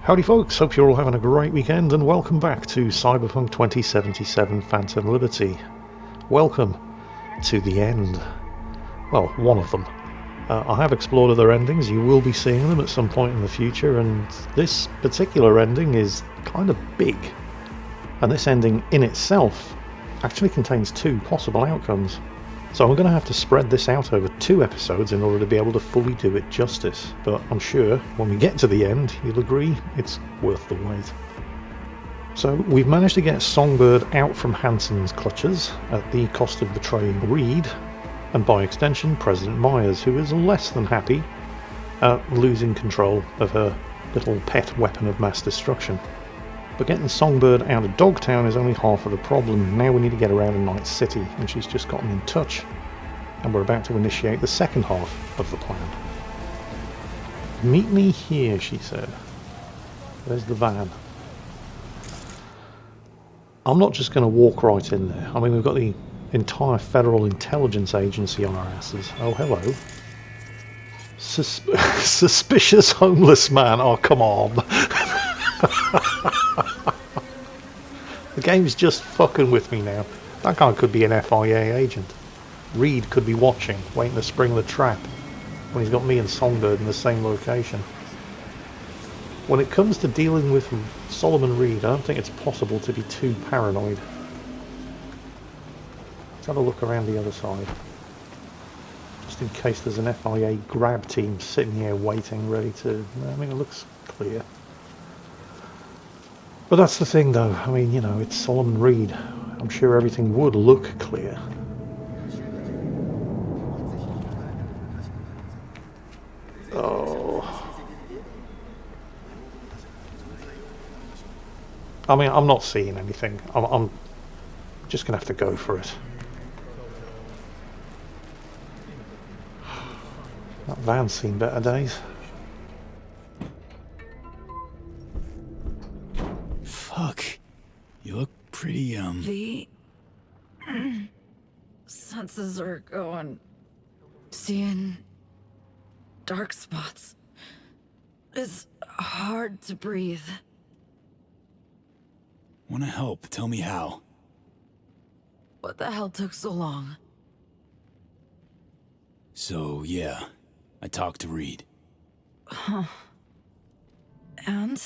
Howdy folks, hope you're all having a great weekend and welcome back to Cyberpunk 2077 Phantom Liberty. Welcome to the end. Well, one of them. I have explored other endings, you will be seeing them at some point in the future, and this particular ending is kind of big. And this ending in itself actually contains two possible outcomes. So I'm going to have to spread this out over 2 episodes in order to be able to fully do it justice, but I'm sure when we get to the end you'll agree it's worth the wait. So we've managed to get Songbird out from Hansen's clutches at the cost of betraying Reed, and by extension President Myers, who is less than happy at losing control of her little pet weapon of mass destruction. But getting Songbird out of Dogtown is only half of the problem. Now we need to get her out of Night City, and she's just gotten in touch. And we're about to initiate the second half of the plan. Meet me here, she said. There's the van. I'm not just going to walk right in there. I mean, we've got the entire Federal Intelligence Agency on our asses. Oh, hello. Suspicious homeless man. Oh, come on. The game's just fucking with me now. That guy could be an FIA agent. Reed could be watching, waiting to spring the trap, when he's got me and Songbird in the same location. When it comes to dealing with Solomon Reed, I don't think it's possible to be too paranoid. Let's have a look around the other side. Just in case there's an FIA grab team sitting here waiting, ready to... I mean, it looks clear. But that's the thing though, I mean, you know, it's Solomon Reed. I'm sure everything would look clear. Oh. I mean, I'm not seeing anything. I'm just going to have to go for it. That van's seen better days. Fuck. You look pretty, The senses are going. Seeing dark spots. It's hard to breathe. Wanna help? Tell me how. What the hell took so long? So, yeah. I talked to Reed. Huh. And?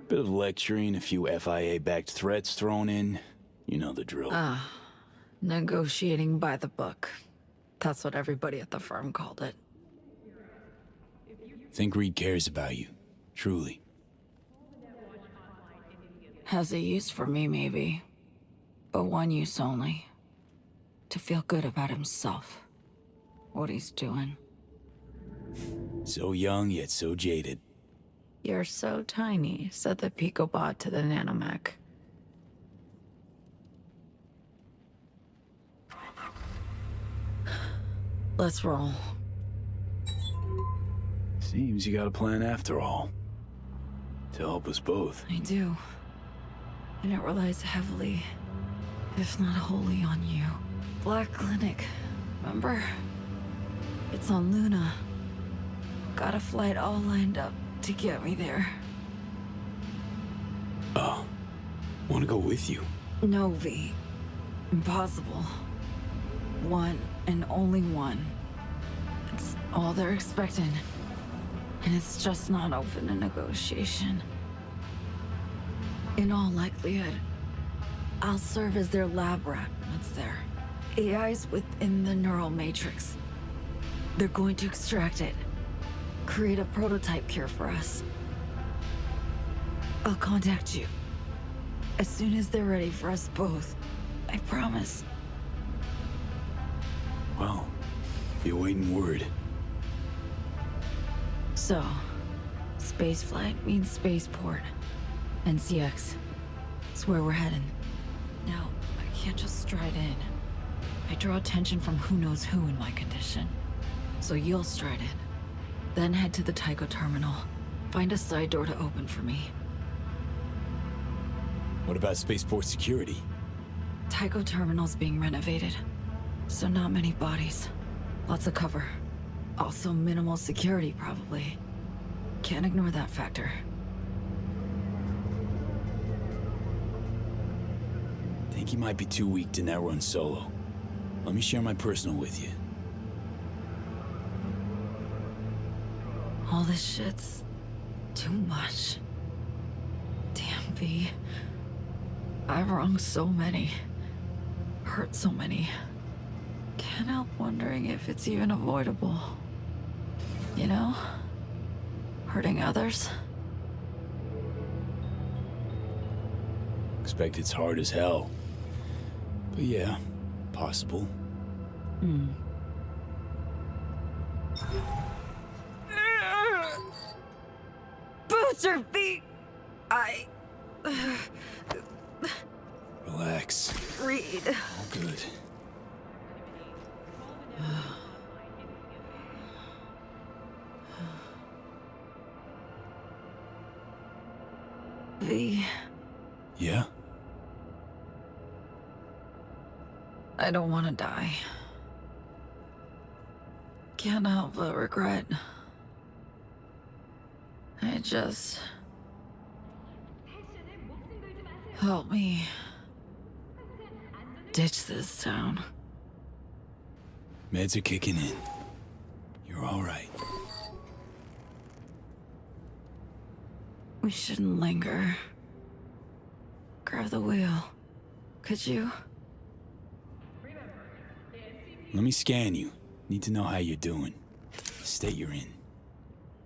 Bit of lecturing, a few FIA-backed threats thrown in. You know the drill. Negotiating by the book. That's what everybody at the firm called it. Think Reed cares about you. Truly. Has a use for me, maybe. But one use only. To feel good about himself. What he's doing. So young, yet so jaded. You're so tiny, said the Picobot to the nanomech. Let's roll. Seems you got a plan after all. To help us both. I do. And it relies heavily, if not wholly, on you. Black Clinic, remember? It's on Luna. Got a flight all lined up to get me there. Oh. Wanna go with you? No, V. Impossible. One and only one. It's all they're expecting. And it's just not open to negotiation. In all likelihood, I'll serve as their lab rat once there. AI's within the neural matrix. They're going to extract it. Create a prototype cure for us. I'll contact you. As soon as they're ready for us both. I promise. Well, be waiting word. So, spaceflight means spaceport. NCX. It's where we're heading. Now, I can't just stride in. I draw attention from who knows who in my condition. So you'll stride in. Then head to the Tycho terminal. Find a side door to open for me. What about spaceport security? Tycho terminal's being renovated. So not many bodies. Lots of cover. Also minimal security, probably. Can't ignore that factor. Think you might be too weak to now run solo. Let me share my personal with you. All this shit's too much. Damn, V. I've wronged so many. Hurt so many. Can't help wondering if it's even avoidable. You know? Hurting others. Expect it's hard as hell. But yeah, possible. Boots or feet? Relax. Read. All good. V. Yeah? I don't want to die. Can't help but regret. I just... Help me ditch this town. Meds are kicking in. You're all right. We shouldn't linger. Grab the wheel. Could you? Let me scan you. Need to know how you're doing. State you're in.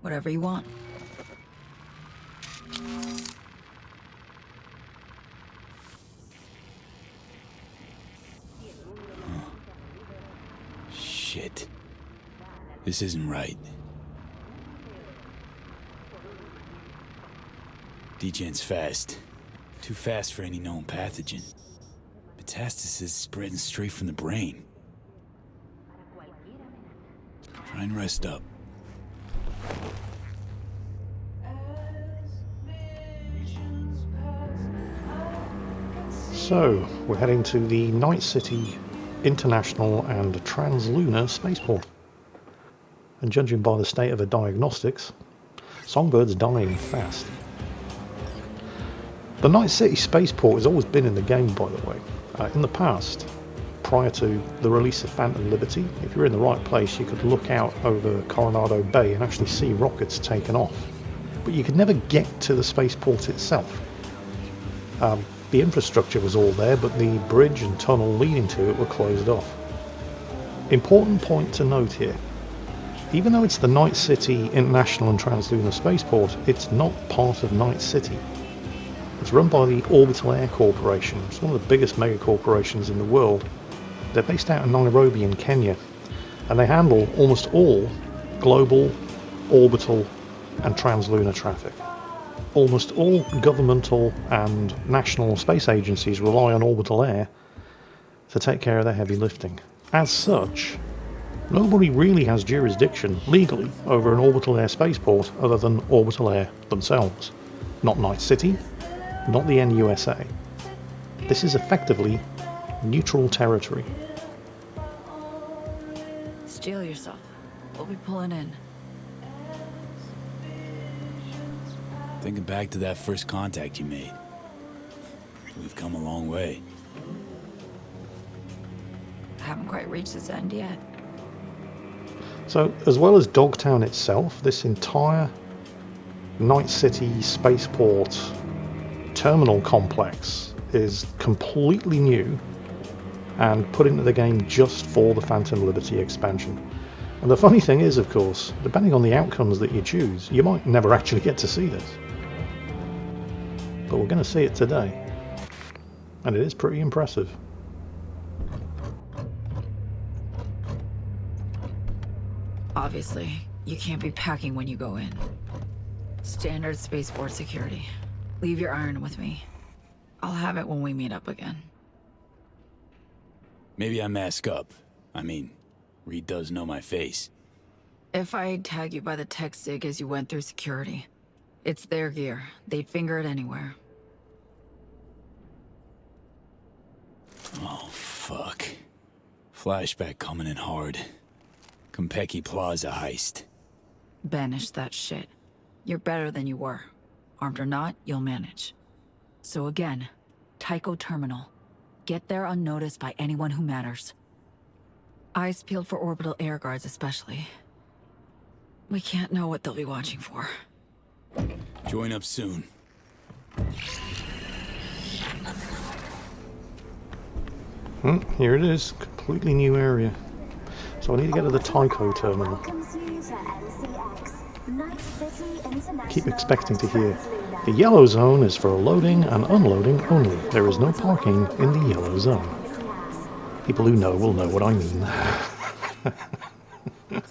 Whatever you want. Shit. This isn't right. Degen's fast. Too fast for any known pathogen. Metastasis is spreading straight from the brain. Try and rest up. So, we're heading to the Night City International and Translunar Spaceport. And judging by the state of the diagnostics, Songbird's dying fast. The Night City Spaceport has always been in the game, by the way. In the past, prior to the release of Phantom Liberty, if you're in the right place, you could look out over Coronado Bay and actually see rockets taken off. But you could never get to the spaceport itself. The infrastructure was all there, but the bridge and tunnel leading to it were closed off. Important point to note here. Even though it's the Night City International and Translunar Spaceport, it's not part of Night City. It's run by the Orbital Air Corporation. It's one of the biggest megacorporations in the world. They're based out in Nairobi in Kenya, and they handle almost all global, orbital and translunar traffic. Almost all governmental and national space agencies rely on Orbital Air to take care of their heavy lifting. As such, nobody really has jurisdiction legally over an Orbital Air spaceport other than Orbital Air themselves. Not Night City, not the NUSA. This is effectively neutral territory. Steel yourself. We'll be pulling in. Thinking back to that first contact you made. We've come a long way. Haven't quite reached its end yet. So, as well as Dogtown itself, this entire Night City Spaceport terminal complex is completely new and put into the game just for the Phantom Liberty expansion. And the funny thing is, of course, depending on the outcomes that you choose, you might never actually get to see this. But we're going to see it today. And it is pretty impressive. Obviously, you can't be packing when you go in. Standard spaceport security. Leave your iron with me. I'll have it when we meet up again. Maybe I mask up. I mean, Reed does know my face. If I tag you by the tech sig as you went through security, it's their gear. They'd finger it anywhere. Oh, fuck. Flashback coming in hard. Compeki Plaza heist. Banish that shit. You're better than you were. Armed or not, you'll manage. So again, Tycho Terminal. Get there unnoticed by anyone who matters. Eyes peeled for orbital air guards especially. We can't know what they'll be watching for. Join up soon. Here it is. Completely new area. So I need to get to the Tycho terminal. Keep expecting to hear, the yellow zone is for loading and unloading only. There is no parking in the yellow zone. People who know will know what I mean.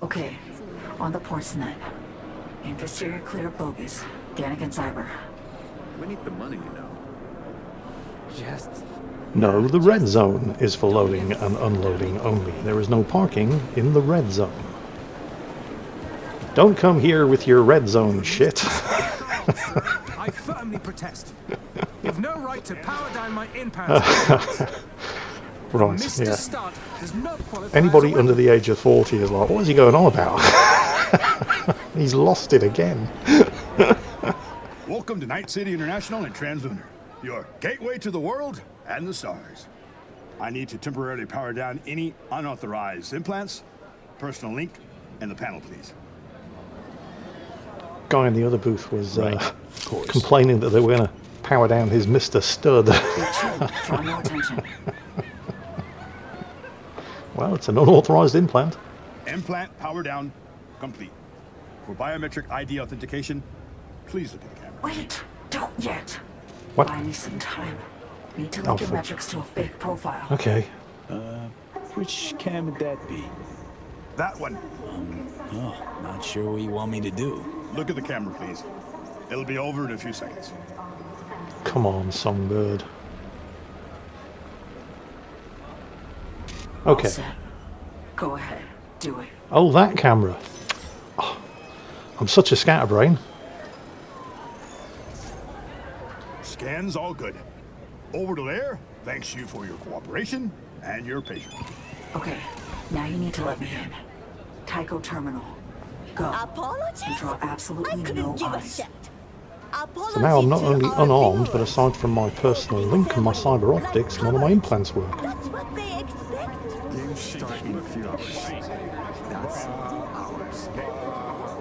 Okay, on the ports net. Infrastructure clear bogus. Danik and Cyber. We need the money, you know. Just... No, the red zone is for loading and unloading only. There is no parking in the red zone. Don't come here with your red zone shit. I firmly protest. You've no right to power down my impound. Right, Mr. yeah. Studd does not qualify Anybody as a under the age of 40 is like, what is he going on about? He's lost it again. Welcome to Night City International and Translunar, your gateway to the world and the stars. I need to temporarily power down any unauthorized implants, personal link, and the panel, please. Guy in the other booth was complaining that they were going to power down his Mr. Stud. Draw no attention. Well, it's an unauthorized implant. Implant power down, complete. For biometric ID authentication, please look at the camera. Wait, don't yet. What? Buy me some time. Need to link your metrics to a fake profile. Okay. Which cam would that be? That one. Oh, not sure what you want me to do. Look at the camera, please. It'll be over in a few seconds. Come on, Songbird. Okay. All set. Go ahead. Do it. Oh, that camera. Oh, I'm such a scatterbrain. Scans all good. Orbital Air thanks you for your cooperation and your patience. Okay, now you need to let me in. Tycho Terminal. Go. Apologies? And draw I absolutely couldn't no give a eyes. shit. So now I'm not only Apologies to our unarmed, but viewers. aside from my personal link and my cyber optics, none of my implants work. That's what they expect. Game's starting in a few hours. That's ours.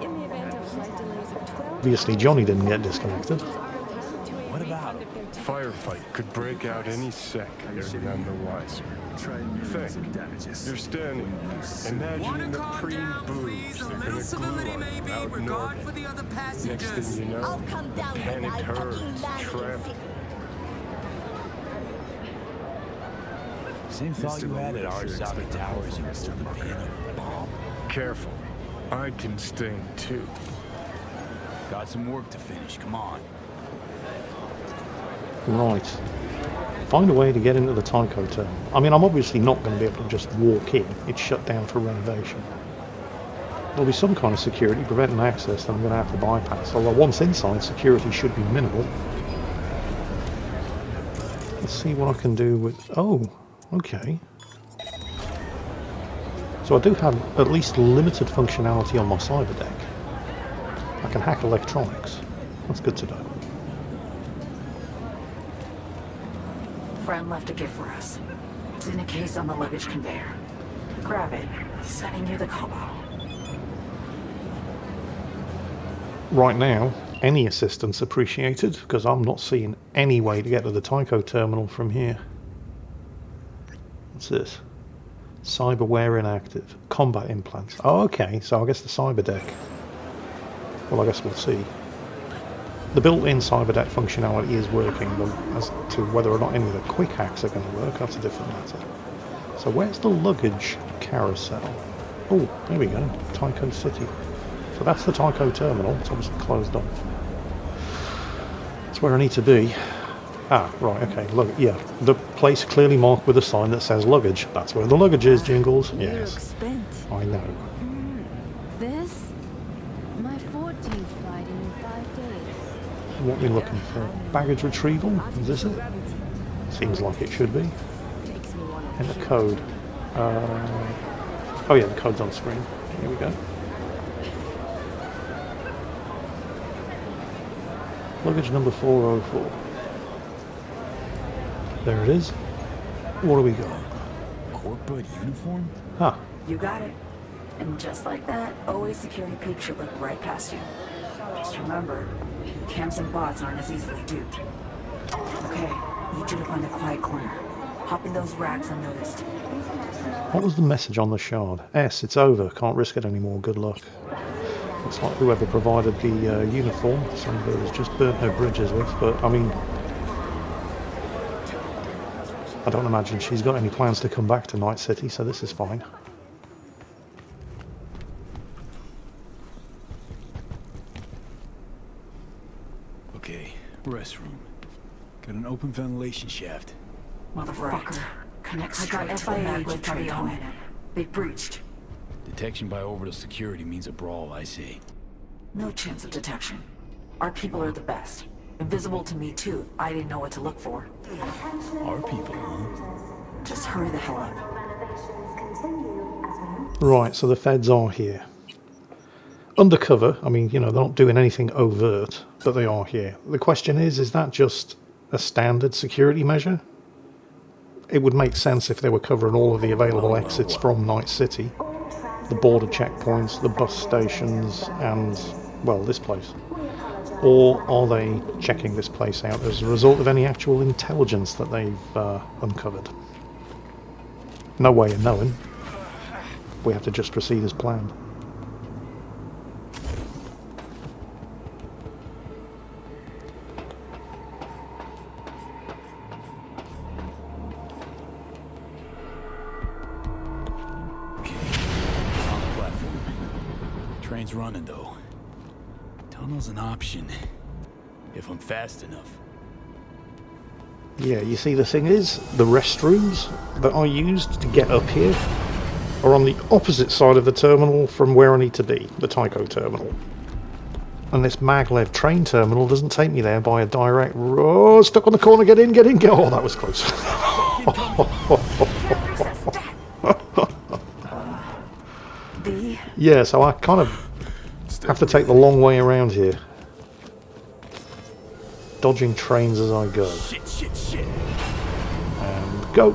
In the event of flight delays of 12 Obviously, Johnny didn't get disconnected. What about? Firefight could break out any second. They're none the wiser. Try and minimize some Think. damages. You're standing there, imagining the preen boobs. They're gonna glue on you out in orbit. Next thing you know, I'll come down when panic I herds fucking land in trample. city. Same thought you had at Arasaka Towers. You missed the pin of a bomb. Careful. I can sting too. Got some work to finish. Come on. Right. Find a way to get into the Tycho terminal. I mean, I'm obviously not going to be able to just walk in. It's shut down for renovation. There'll be some kind of security preventing access that I'm going to have to bypass. Although once inside, security should be minimal. Let's see what I can do with... Oh, okay. So I do have at least limited functionality on my cyber deck. I can hack electronics. That's good to know. Friend left a gift for us. It's in a case on the luggage conveyor. Grab it. Sending you the combo. Right now, any assistance appreciated, because I'm not seeing any way to get to the Tycho terminal from here. What's this? Cyberware inactive. Combat implants. Oh, okay, so I guess the cyber deck. Well, I guess we'll see. The built-in cyber deck functionality is working, but as to whether or not any of the quick hacks are going to work, that's a different matter. So where's the luggage carousel? Oh, there we go. Tycho City. So that's the Tycho terminal. It's obviously closed off. That's where I need to be. Ah, right, okay. Look, yeah, the place clearly marked with a sign that says luggage. That's where the luggage is, Jingles. You look Yes, spent. I know. This? My 14th flight in 5 days. What are we looking for? Baggage retrieval? Is this it? Seems like it should be. Makes me want And the code. Oh yeah, the code's on screen. Here we go. Luggage number 404. There it is. What do we got? Corporate uniform? Huh. You got it. And just like that, always security peeps should look right past you. Just remember, cams and bots aren't as easily duped. Okay, need you to find a quiet corner. Hop in those racks unnoticed. What was the message on the shard? S, it's over. Can't risk it anymore. Good luck. Looks like whoever provided the uniform, somebody has just burnt her bridges with, but I mean, I don't imagine she's got any plans to come back to Night City, so this is fine. Okay, restroom. Got an open ventilation shaft. Motherfucker. Connects straight to the maglev train home. They breached. Detection by orbital security means a brawl, I see. No chance of detection. Our people are the best. Invisible to me too. I didn't know what to look for. Our people, huh? Just hurry the hell up. Right, so the feds are here. Undercover, I mean, you know, they're not doing anything overt, but they are here. The question is that just a standard security measure? It would make sense if they were covering all of the available exits from Night City. The border checkpoints, the bus stations, and, well, this place. Or are they checking this place out as a result of any actual intelligence that they've uncovered? No way of knowing. We have to just proceed as planned. Train's running though. Tunnel's an option, if I'm fast enough. Yeah, you see, the thing is, the restrooms that I used to get up here are on the opposite side of the terminal from where I need to be, the Tycho terminal. And this maglev train terminal doesn't take me there by a direct... Oh, stuck on the corner, get in, get in, get... Oh, that was close. Yeah, so I kind of have to take the long way around here. Dodging trains as I go. Shit, shit, shit. And go.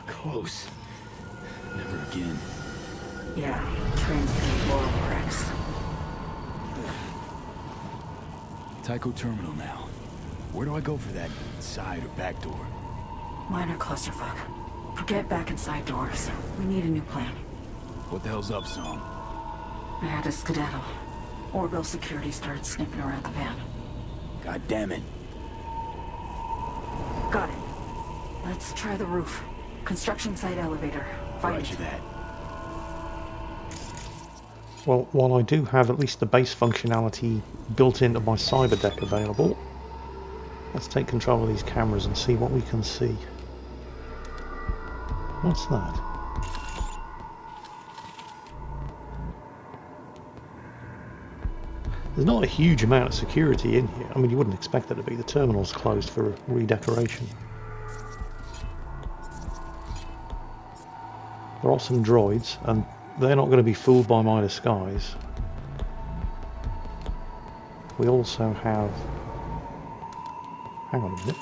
Close. Never again. Yeah, trains can be moral wrecks. Tycho terminal now. Where do I go for that side or back door? Minor clusterfuck. Forget back and side doors. We need a new plan. What the hell's up, Song? I had to skedaddle. Orbital security started sniffing around the van. God damn it. Got it. Let's try the roof. Construction site elevator. Find Roger that. Well, while I do have at least the base functionality built into my cyber deck available, let's take control of these cameras and see what we can see. What's that? There's not a huge amount of security in here. I mean, you wouldn't expect there to be. The terminal's closed for redecoration. There are some droids, and they're not going to be fooled by my disguise. We also have... Hang on a minute.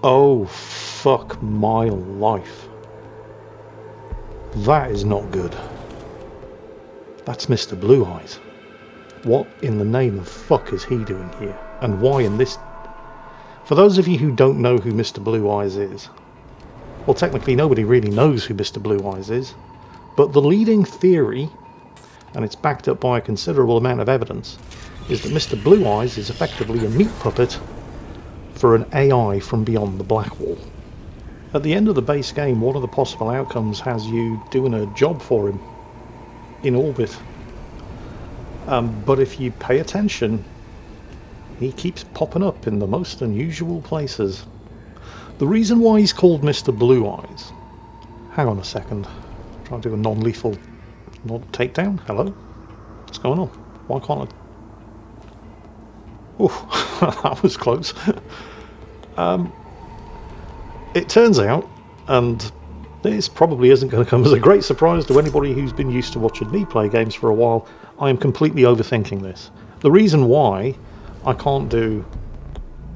Oh, fuck my life. That is not good. That's Mr. Blue Eyes. What in the name of fuck is he doing here? And why in this... For those of you who don't know who Mr. Blue Eyes is, well, technically nobody really knows who Mr. Blue Eyes is, but the leading theory, and it's backed up by a considerable amount of evidence, is that Mr. Blue Eyes is effectively a meat puppet for an AI from beyond the Black Wall. At the end of the base game, one of the possible outcomes has you doing a job for him in orbit. But if you pay attention, he keeps popping up in the most unusual places. The reason why he's called Mr. Blue Eyes... Hang on a second. Try to do a non-lethal takedown. Hello? What's going on? Why can't I... Oh, that was close. It turns out, and this probably isn't going to come as a great surprise to anybody who's been used to watching me play games for a while. I am completely overthinking this. The reason why I can't do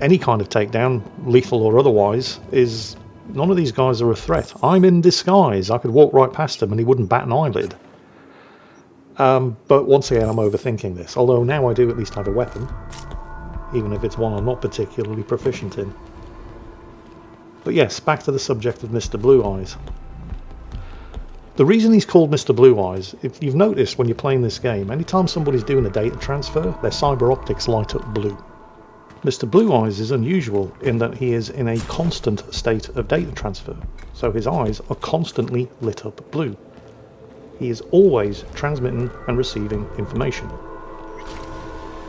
any kind of takedown, lethal or otherwise, is none of these guys are a threat. I'm in disguise. I could walk right past him and he wouldn't bat an eyelid. But once again, I'm overthinking this. Although now I do at least have a weapon, even if it's one I'm not particularly proficient in. But yes, back to the subject of Mr. Blue Eyes. The reason he's called Mr. Blue Eyes, if you've noticed when you're playing this game, anytime somebody's doing a data transfer, their cyber optics light up blue. Mr. Blue Eyes is unusual in that he is in a constant state of data transfer, so his eyes are constantly lit up blue. He is always transmitting and receiving information.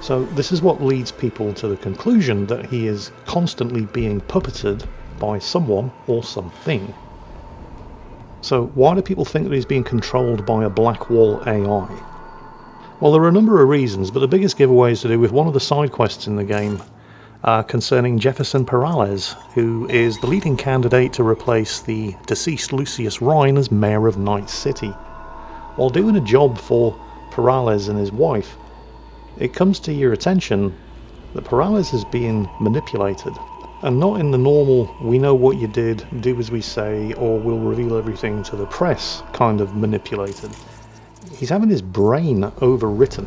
So this is what leads people to the conclusion that he is constantly being puppeted by someone or something. So why do people think that he's being controlled by a Blackwall AI? Well, there are a number of reasons, but the biggest giveaway is to do with one of the side quests in the game concerning Jefferson Perales, who is the leading candidate to replace the deceased Lucius Rhine as mayor of Night City. While doing a job for Perales and his wife, it comes to your attention that Perales is being manipulated. And not in the normal, we know what you did, do as we say, or we'll reveal everything to the press kind of manipulated. He's having his brain overwritten.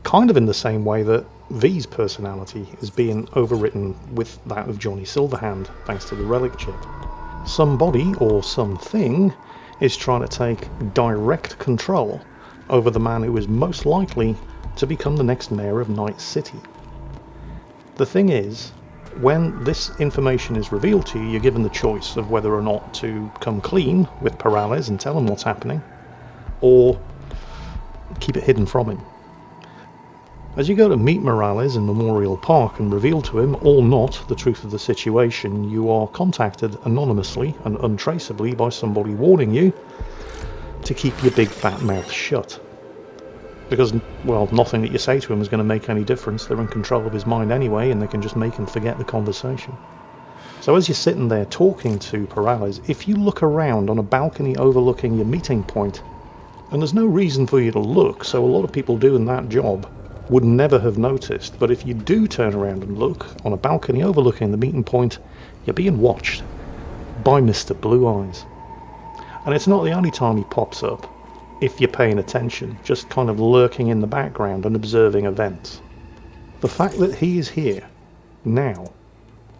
Kind of in the same way that V's personality is being overwritten with that of Johnny Silverhand, thanks to the relic chip. Somebody, or something, is trying to take direct control over the man who is most likely to become the next mayor of Night City. The thing is, when this information is revealed to you, you're given the choice of whether or not to come clean with Perales and tell him what's happening, or keep it hidden from him. As you go to meet Morales in Memorial Park and reveal to him, or not, the truth of the situation, you are contacted anonymously and untraceably by somebody warning you to keep your big fat mouth shut. Because, well, nothing that you say to him is going to make any difference. They're in control of his mind anyway, and they can just make him forget the conversation. So as you're sitting there talking to Perales, if you look around on a balcony overlooking your meeting point, and there's no reason for you to look, so a lot of people doing that job would never have noticed, but if you do turn around and look on a balcony overlooking the meeting point, you're being watched by Mr. Blue Eyes. And it's not the only time he pops up, if you're paying attention, just kind of lurking in the background and observing events. The fact that he is here, now,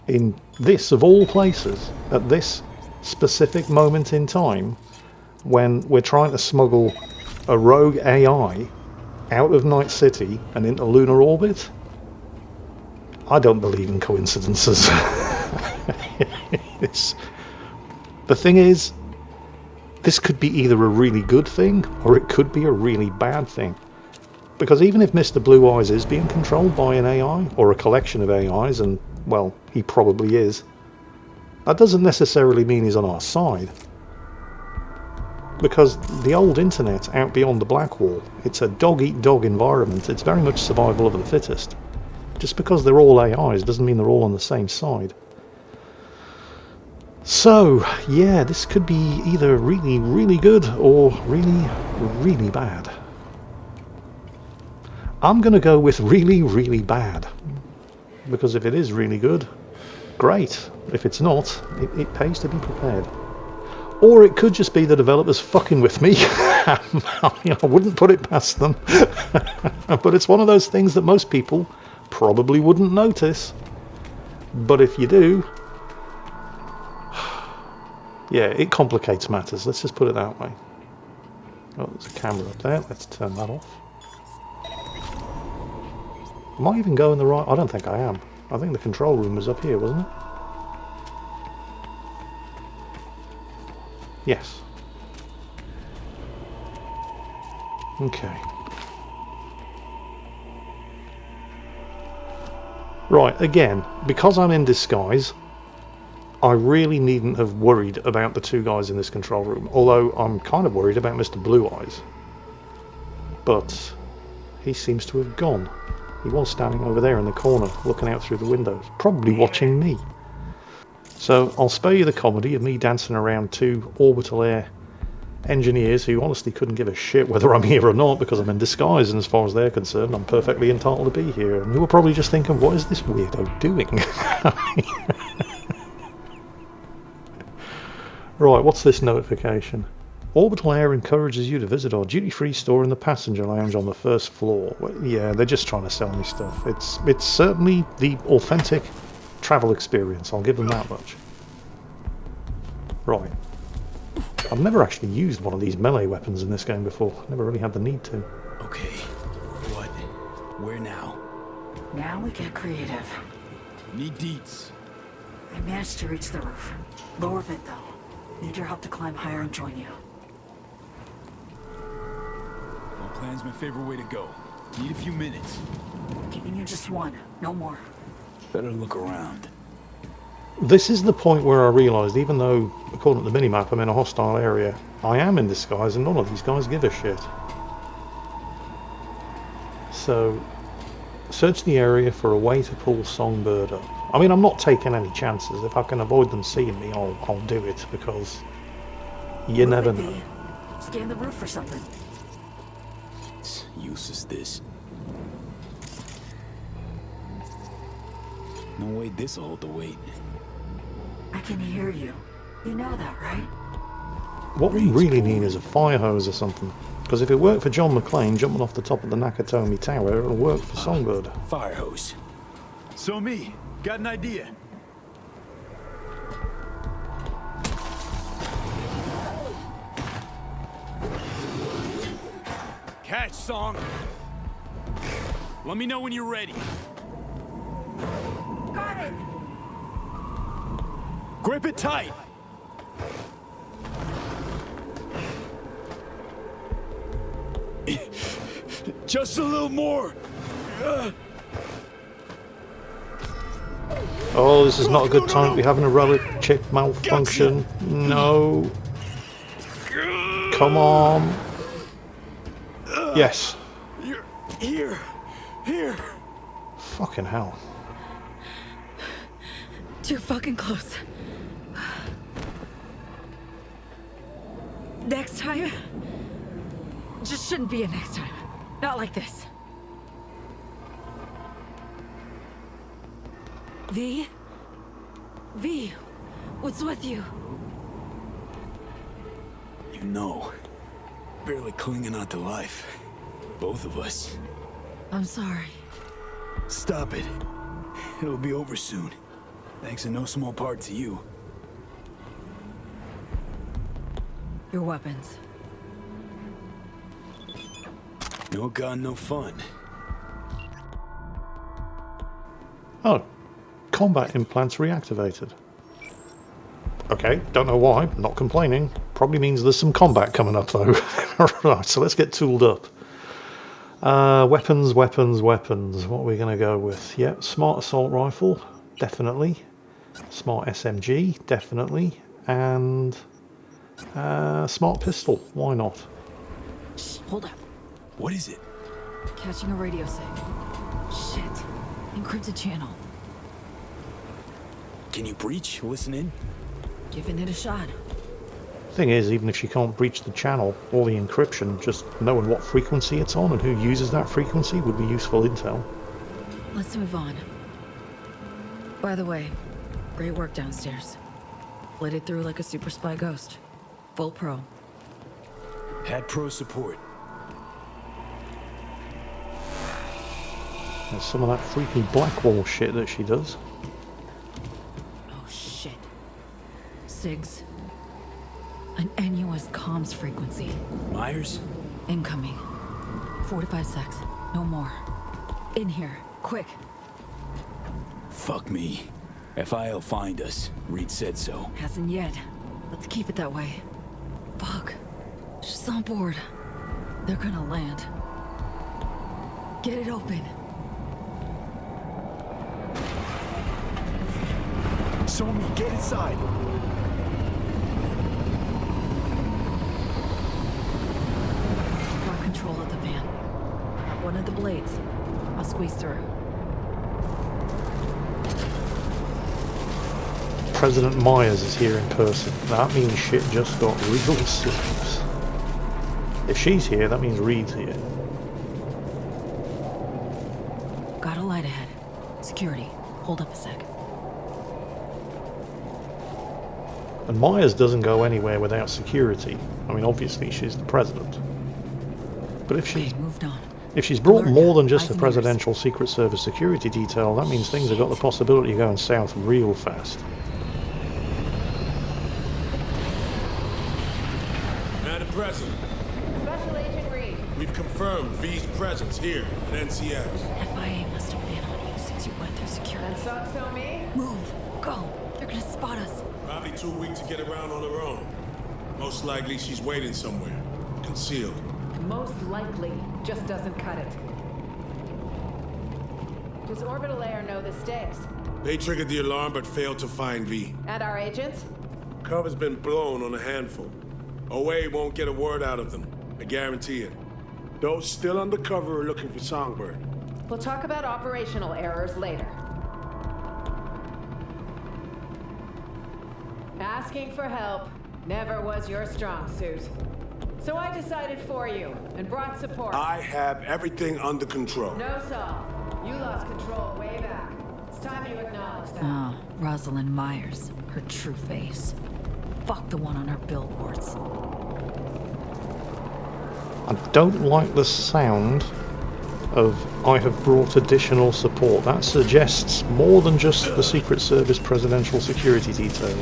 in this of all places, at this specific moment in time, when we're trying to smuggle a rogue AI out of Night City and into lunar orbit, I don't believe in coincidences. The thing is, this could be either a really good thing or it could be a really bad thing. Because even if Mr. Blue Eyes is being controlled by an AI or a collection of AIs, and, well, he probably is, that doesn't necessarily mean he's on our side. Because the old internet out beyond the Blackwall, it's a dog-eat-dog environment. It's very much survival of the fittest. Just because they're all AIs doesn't mean they're all on the same side. So, yeah, this could be either really, really good or really, really bad. I'm going to go with really, really bad. Because if it is really good, great. If it's not, it pays to be prepared. Or it could just be the developers fucking with me. I wouldn't put it past them. But it's one of those things that most people probably wouldn't notice. But if you do, yeah, it complicates matters. Let's just put it that way. Oh, there's a camera up there. Let's turn that off. Am I even going the right... I don't think I am. I think the control room was up here, wasn't it? Yes. Okay. Right, again, because I'm in disguise, I really needn't have worried about the two guys in this control room, although I'm kind of worried about Mr. Blue Eyes. But he seems to have gone. He was standing over there in the corner, looking out through the windows, probably watching me. So I'll spare you the comedy of me dancing around two Orbital Air engineers who honestly couldn't give a shit whether I'm here or not because I'm in disguise, and as far as they're concerned I'm perfectly entitled to be here, and who are probably just thinking, what is this weirdo doing? Right, what's this notification? Orbital Air encourages you to visit our duty-free store in the passenger lounge on the first floor. Well, yeah, they're just trying to sell me stuff. It's certainly the authentic travel experience, I'll give them that much. Right. I've never actually used one of these melee weapons in this game before. Never really had the need to. Okay. What? Where now? Now we get creative. Need deets. I managed to reach the roof. Lower bit though. Need your help to climb higher and join you. Well, plan's my favorite way to go. Need a few minutes. Giving you just one, no more. Better look around. This is the point where I realised, even though, according to the minimap, I'm in a hostile area, I am in disguise and none of these guys give a shit. So, search the area for a way to pull Songbird up. I mean, I'm not taking any chances. If I can avoid them seeing me, I'll do it, because you never know. Scan the roof for something. It's useless, this. No way this'll hold the weight. I can hear you. You know that, right? What we really need is a fire hose or something. Because if it worked for John McClane jumping off the top of the Nakatomi Tower, it'll work for Songbird. Fire hose. So me, got an idea. Catch, Song. Let me know when you're ready. Got it. Grip it tight. Just a little more. Oh, this is not a good time to be having a relic chip malfunction. No. Come on. Yes. You're here. Fucking hell. Too fucking close. Next time? Just shouldn't be a next time. Not like this. V? V, what's with you? You know, barely clinging on to life. Both of us. I'm sorry. Stop it. It'll be over soon. Thanks in no small part to you. Your weapons. No gun, no fun. Oh. Combat implants reactivated. Okay, don't know why, not complaining. Probably means there's some combat coming up though. Right, so let's get tooled up. Weapons. What are we going to go with? Yeah, smart assault rifle, definitely. Smart SMG, definitely. And smart pistol, why not? Shh, hold up. What is it? Catching a radio sig. Shit. Encrypted channel. Can you breach? Listen in? Giving it a shot. Thing is, even if she can't breach the channel or the encryption, just knowing what frequency it's on and who uses that frequency would be useful intel. Let's move on. By the way, great work downstairs. Flitted through like a super spy ghost. Full pro. Had pro support. There's some of that freaky Blackwall shit that she does. Oh shit. SIGs. An NUS comms frequency. Myers? Incoming. 45 secs. No more. In here. Quick. Fuck me. FI'll find us. Reed said so. Hasn't yet. Let's keep it that way. Fuck. She's on board. They're gonna land. Get it open. Show me. Get inside. Got control of the van. Grab one of the blades. I'll squeeze through. President Myers is here in person. That means shit just got real serious. If she's here, that means Reed's here. Got a light ahead. Security. Hold up a sec. And Myers doesn't go anywhere without security. I mean, obviously she's the president. But if she's moved on. If she's brought more than just the Eyes and presidential Secret Service security detail, that means things have got the possibility of going south real fast. Madam President. Special Agent Reed. We've confirmed V's presence here at NCX. FIA must have been on you since you went through security. That's so me? Move. Go. They're gonna spot us. Probably too weak to get around on her own. Most likely she's waiting somewhere. Concealed. Most likely just doesn't cut it. Does Orbital Air know this stays? They triggered the alarm but failed to find V. And our agents? Cover's been blown on a handful. OA won't get a word out of them. I guarantee it. Those still undercover are looking for Songbird. We'll talk about operational errors later. Asking for help never was your strong suit. So I decided for you and brought support. I have everything under control. No, Saul. You lost control way back. It's time you acknowledge that. Ah, Rosalind Myers. Her true face. Fuck the one on her billboards. I don't like the sound of "I have brought additional support." That suggests more than just the Secret Service presidential security detail.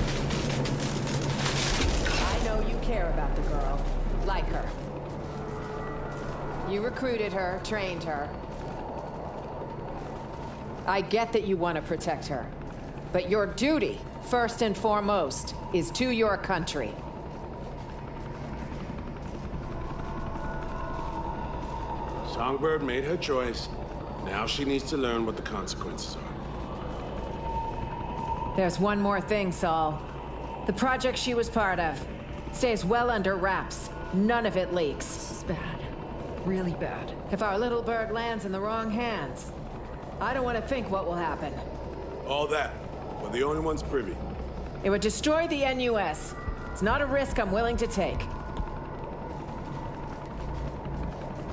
I know you care about the girl. Like her. You recruited her, trained her. I get that you want to protect her. But your duty, first and foremost, is to your country. Songbird made her choice. Now she needs to learn what the consequences are. There's one more thing, Saul. The project she was part of stays well under wraps. None of it leaks. This is bad. Really bad. If our little bird lands in the wrong hands, I don't want to think what will happen. All that. We're the only ones privy. It would destroy the NUS. It's not a risk I'm willing to take.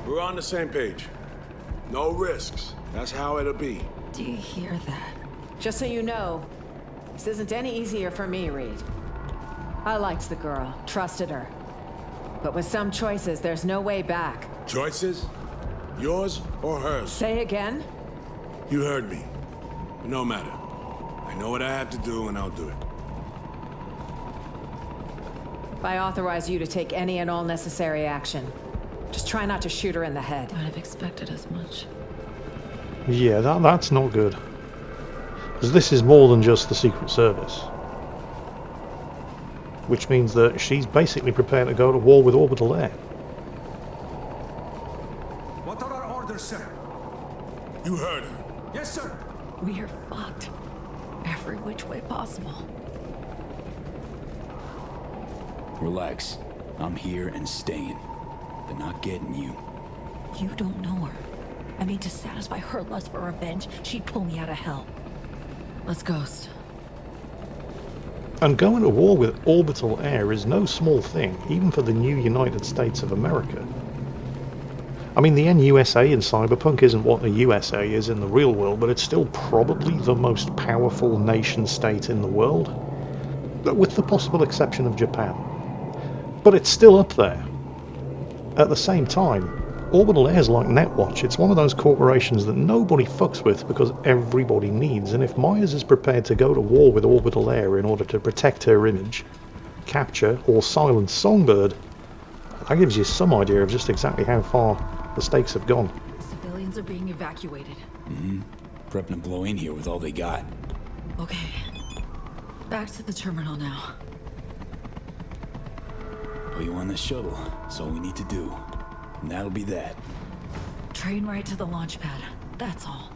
We're on the same page. No risks. That's how it'll be. Do you hear that? Just so you know, this isn't any easier for me, Reed. I liked the girl, trusted her. But with some choices, there's no way back. Choices? Yours or hers? Say again? You heard me. But no matter. I know what I have to do, and I'll do it. I authorize you to take any and all necessary action. Just try not to shoot her in the head. I'd have expected as much. Yeah, that's not good. Because this is more than just the Secret Service. Which means that she's basically prepared to go to war with Orbital Air. What are our orders, sir? You heard her. Yes, sir. We are fucked. Every which way possible. Relax. I'm here and staying. They're not getting you. You don't know her. I mean, to satisfy her lust for revenge, she'd pull me out of hell. Let's ghost. And going to war with Orbital Air is no small thing, even for the new United States of America. I mean, the NUSA in Cyberpunk isn't what the USA is in the real world, but it's still probably the most powerful nation-state in the world, with the possible exception of Japan. But it's still up there. At the same time, Orbital Air's like Netwatch. It's one of those corporations that nobody fucks with because everybody needs, and if Myers is prepared to go to war with Orbital Air in order to protect her image, capture or silence Songbird, that gives you some idea of just exactly how far the stakes have gone. Civilians are being evacuated. Prepping to blow in here with all they got. Okay. Back to the terminal now. Put you on the shuttle. That's all we need to do. And that'll be that. Train right to the launch pad. That's all.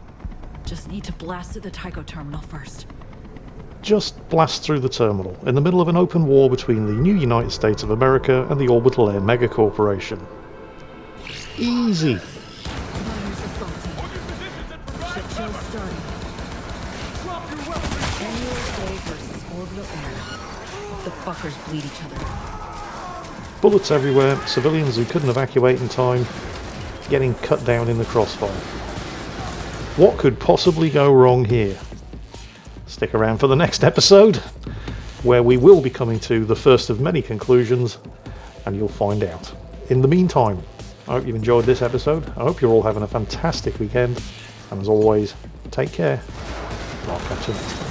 Just need to blast through the Tycho terminal first. Just blast through the terminal, in the middle of an open war between the new United States of America and the Orbital Air Mega Corporation. Easy. Miners assaulting. Shit show starting. NUSA versus Orbital fuckers bleed each other. Bullets everywhere, civilians who couldn't evacuate in time, getting cut down in the crossfire. What could possibly go wrong here? Stick around for the next episode, where we will be coming to the first of many conclusions, and you'll find out. In the meantime, I hope you've enjoyed this episode. I hope you're all having a fantastic weekend, and as always, take care. I'll catch you next time.